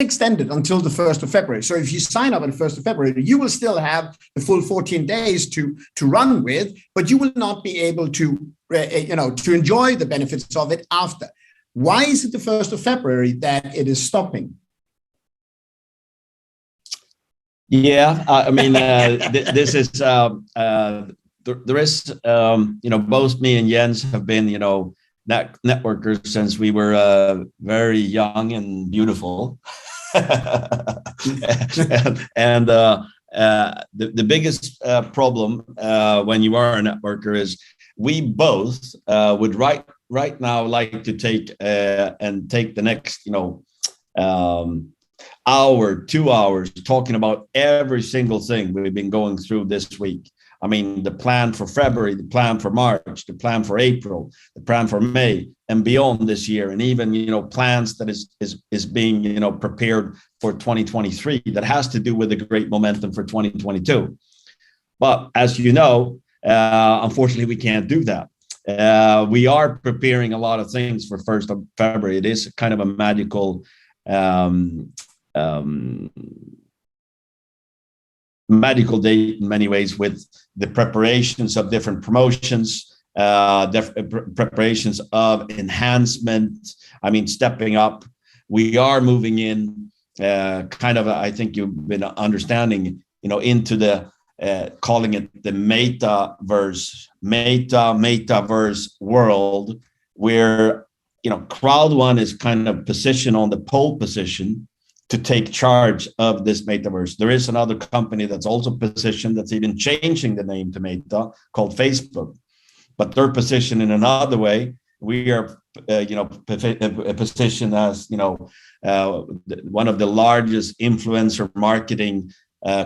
extended until the 1st of February. So if you sign up on the 1st of February, you will still have the full 14 days to run with, but you will not be able to, to enjoy the benefits of it after. Why is it the 1st of February that it is stopping? Yeah, I mean, this is, there is, both me and Jens have been, networkers since we were very young and beautiful. and the biggest problem when you are a networker is we both would right now like to take the next, hour, 2 hours talking about every single thing we've been going through this week. I mean, the plan for February, the plan for March, the plan for April, the plan for May and beyond this year, and even plans that is being prepared for 2023 that has to do with the great momentum for 2022. But as you know, unfortunately, we can't do that. We are preparing a lot of things for 1st of February. It is kind of a magical magical date in many ways, with the preparations of different promotions, preparations of enhancement. I mean, stepping up. We are moving in kind of, I think you've been understanding, into the calling it the metaverse world, where Crowd1 is kind of positioned on the pole position to take charge of this metaverse. There is another company that's also positioned, that's even changing the name to Meta, called Facebook, but they're positioned in another way. We are, positioned as, one of the largest influencer marketing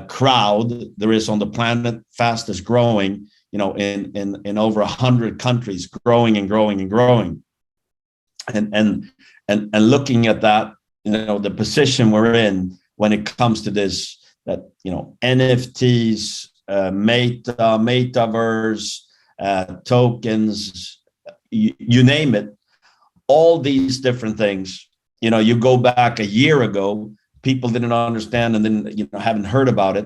crowd there is on the planet, fastest growing, in over 100 countries, growing and growing and growing. And looking at that, the position we're in when it comes to this, that, NFTs, metaverse, tokens, you name it, all these different things. You go back a year ago, people didn't understand, and then, haven't heard about it.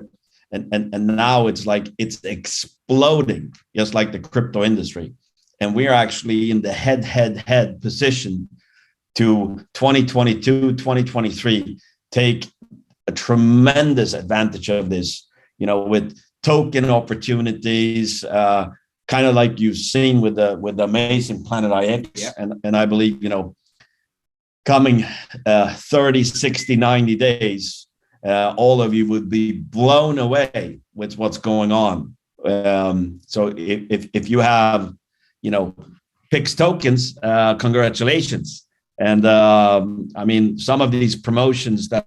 And now it's like, it's exploding, just like the crypto industry. And we're actually in the head position to 2022, 2023, take a tremendous advantage of this, with token opportunities, kind of like you've seen with the amazing Planet IX. Yeah. And I believe, coming 30, 60, 90 days, all of you would be blown away with what's going on. So if you have, PIX tokens, congratulations. And I mean, some of these promotions that,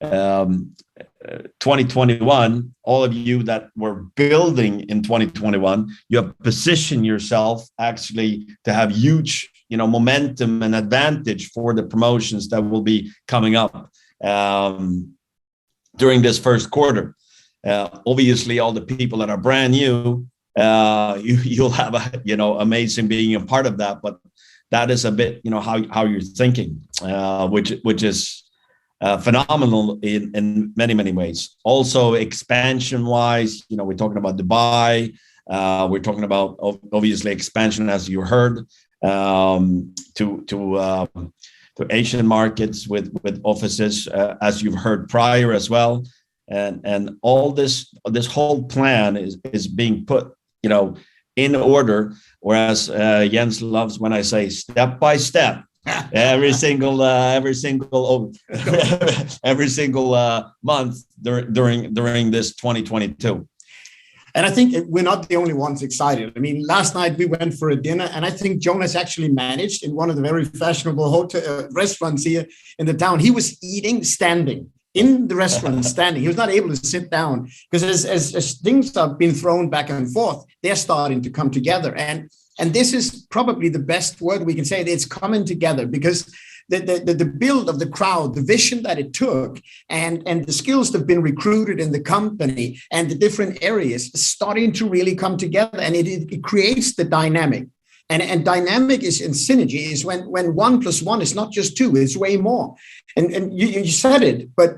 2021, all of you that were building in 2021, you have positioned yourself actually to have huge, momentum and advantage for the promotions that will be coming up during this first quarter. Obviously, all the people that are brand new, you'll have amazing being a part of that, but that is a bit, how you're thinking, which is phenomenal in many ways. Also, expansion-wise, we're talking about Dubai. We're talking about obviously expansion, as you heard, to Asian markets with offices, as you've heard prior as well. And all this whole plan is being put, in order. Whereas Jens loves when I say step by step, every single month during this 2022. And I think we're not the only ones excited. I mean, last night we went for a dinner, and I think Jonas actually managed in one of the very fashionable hotel restaurants here in the town. He was eating standing in the restaurant, standing. He was not able to sit down because as things have been thrown back and forth, they're starting to come together. And this is probably the best word we can say. It's coming together because the build of the crowd, the vision that it took, and the skills that have been recruited in the company and the different areas starting to really come together, and it creates the dynamic. And dynamic is in synergy is when 1+1 is not just 2, it's way more. And you said it, but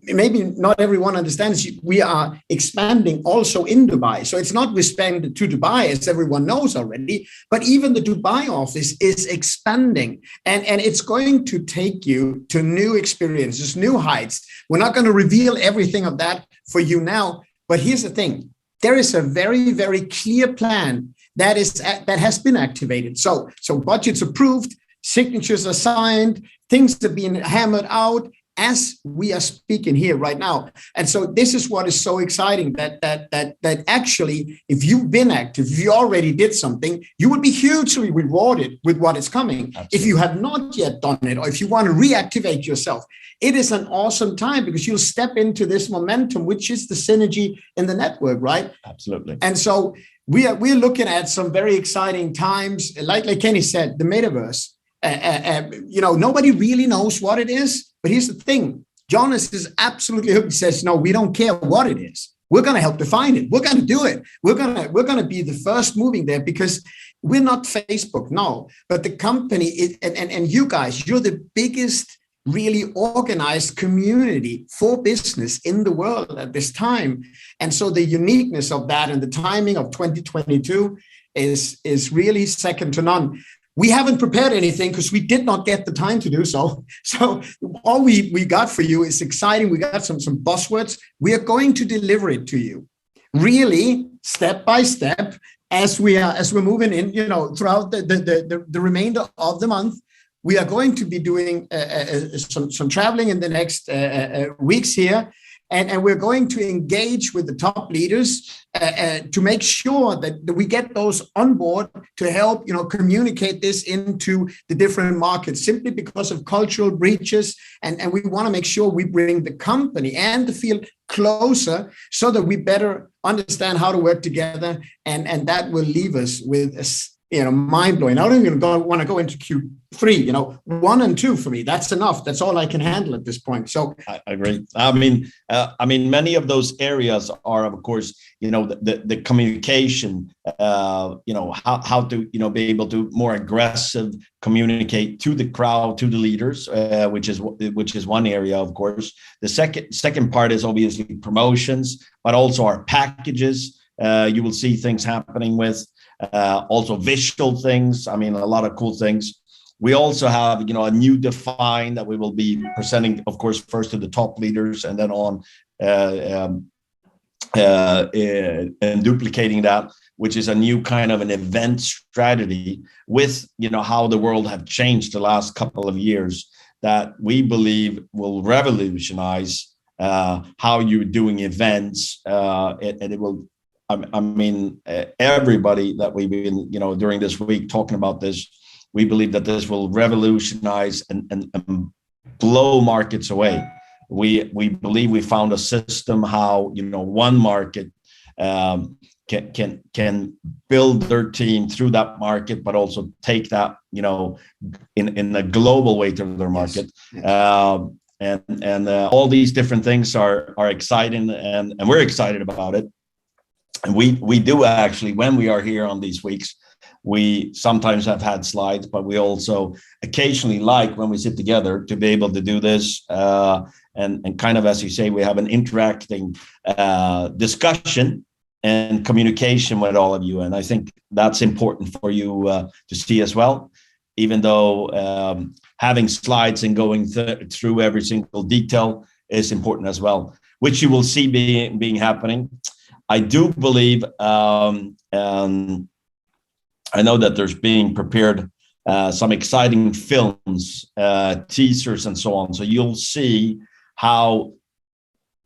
maybe not everyone understands. We are expanding also in Dubai. So it's not expanded to Dubai, as everyone knows already, but even the Dubai office is expanding. And it's going to take you to new experiences, new heights. We're not going to reveal everything of that for you now. But here's the thing. There is a very, very clear plan that has been activated. So budgets approved, signatures are signed, things are being hammered out as we are speaking here right now. And so this is what is so exciting, that actually, if you've been active, if you already did something, you will be hugely rewarded with what is coming. Absolutely. If you have not yet done it, or if you want to reactivate yourself, it is an awesome time because you'll step into this momentum, which is the synergy in the network, right? Absolutely. And so we're looking at some very exciting times. Like Kenny said, the metaverse. Nobody really knows what it is. But here's the thing. Jonas is absolutely hooked. He says, no, we don't care what it is. We're going to help define it. We're going to do it. We're going to be the first moving there, because we're not Facebook, no. But the company is, and you guys, you're the biggest really organized community for business in the world at this time. And so the uniqueness of that and the timing of 2022 is really second to none. We haven't prepared anything because we did not get the time to do so. So all we got for you is exciting. We got some buzzwords. We are going to deliver it to you, really step by step, as we're moving in. Throughout the remainder of the month, we are going to be doing some traveling in the next weeks here. And we're going to engage with the top leaders to make sure that we get those on board to help, communicate this into the different markets, simply because of cultural breaches. And we want to make sure we bring the company and the field closer so that we better understand how to work together. And that will leave us with mind-blowing. I don't even want to go into Q3, 1 and 2 for me. That's enough. That's all I can handle at this point. So I agree. I mean, many of those areas are, of course, the communication, how to, be able to more aggressive communicate to the crowd, to the leaders, which is one area, of course. The second part is obviously promotions, but also our packages. You will see things happening with. Also visual things. I mean, a lot of cool things. We also have, a new define that we will be presenting, of course, first to the top leaders and then on and duplicating that, which is a new kind of an event strategy with, how the world have changed the last couple of years, that we believe will revolutionize how you're doing events, and it will. I mean, everybody that we've been, during this week talking about this, we believe that this will revolutionize and blow markets away. We believe we found a system how, one market can build their team through that market, but also take that, in a global way to their market. Yes. And all these different things are exciting, and we're excited about it. And we do actually, when we are here on these weeks, we sometimes have had slides, but we also occasionally like when we sit together to be able to do this. And kind of, as you say, we have an interacting discussion and communication with all of you. And I think that's important for you to see as well, even though having slides and going through every single detail is important as well, which you will see being happening. I do believe, and I know that there's being prepared some exciting films, teasers, and so on. So you'll see how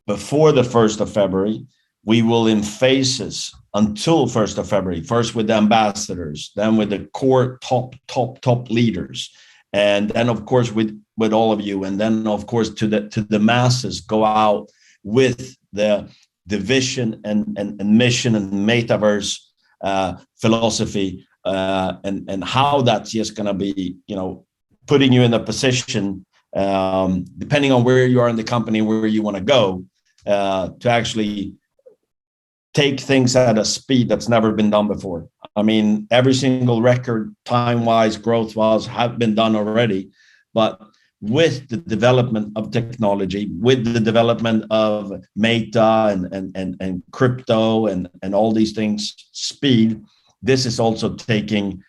before the 1st of February, we will in phases until 1st of February, first with the ambassadors, then with the core top leaders, and then of course with all of you, and then of course to the masses, go out with the vision and mission and metaverse philosophy, and how that's just going to be, putting you in a position, depending on where you are in the company, where you want to go, to actually take things at a speed that's never been done before. I mean, every single record, time-wise, growth-wise, have been done already. But with the development of technology, with the development of Meta and crypto and all these things, speed, this is also taking,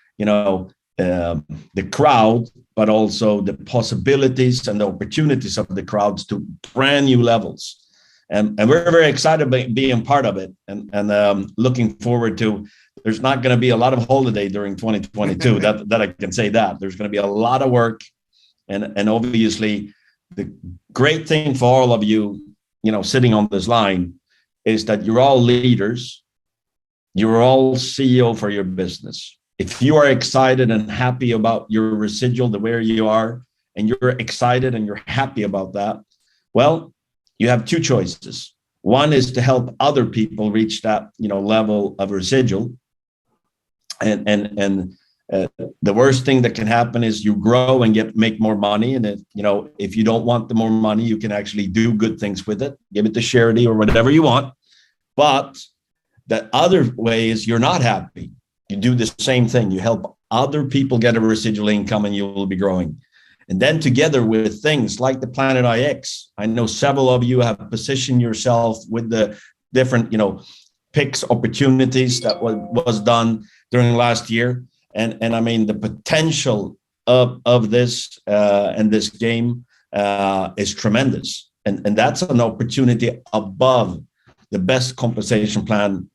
the crowd, but also the possibilities and the opportunities of the crowds to brand new levels. And we're very excited about being part of it, and looking forward to. There's not going to be a lot of holiday during 2022. that I can say that. There's going to be a lot of work, and obviously the great thing for all of you, sitting on this line, is that you're all leaders. You're all CEO for your business. If you are excited and happy about your residual, the where you are, and you're excited and you're happy about that, well, you have two choices. One is to help other people reach that, level of residual. And the worst thing that can happen is you grow and make more money. And if you don't want the more money, you can actually do good things with it, give it to charity or whatever you want. But the other way is you're not happy. You do the same thing. You help other people get a residual income, and you will be growing. And then together with things like the Planet IX, I know several of you have positioned yourself with the different, picks opportunities that was done during last year. And I mean, the potential of this and this game is tremendous. And that's an opportunity above the best compensation plan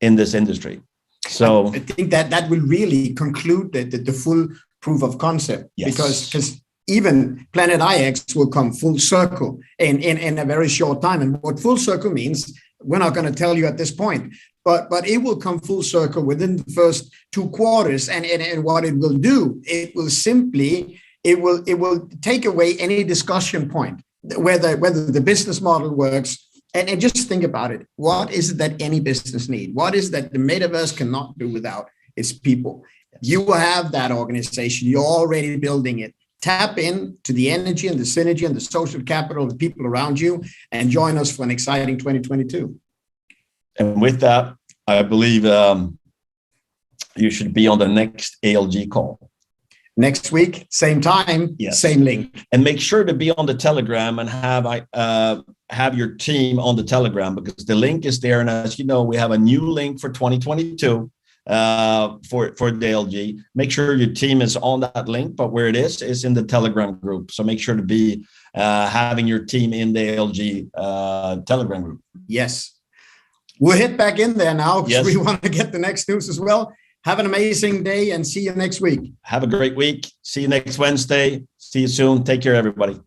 in this industry. So I think that will really conclude the full proof of concept. Yes. Because even Planet IX will come full circle in a very short time. And what full circle means, we're not going to tell you at this point, but it will come full circle within the first 2 quarters. And what it will do, it will take away any discussion point, whether the business model works. And just think about it. What is it that any business need? What is that the metaverse cannot do without? It's people. You have that organization. You're already building it. Tap in to the energy and the synergy and the social capital of the people around you, and join us for an exciting 2022. And with that, I believe you should be on the next ALG call. Next week, same time, yes. Same link. And make sure to be on the Telegram and have your team on the Telegram, because the link is there. And as you know, we have a new link for 2022 for the ALG. Make sure your team is on that link, but where it is in the Telegram group. So make sure to be having your team in the ALG Telegram group. Yes. We'll hit back in there now, because yes. we want to get the next news as well. Have an amazing day, and see you next week. Have a great week. See you next Wednesday. See you soon. Take care, everybody.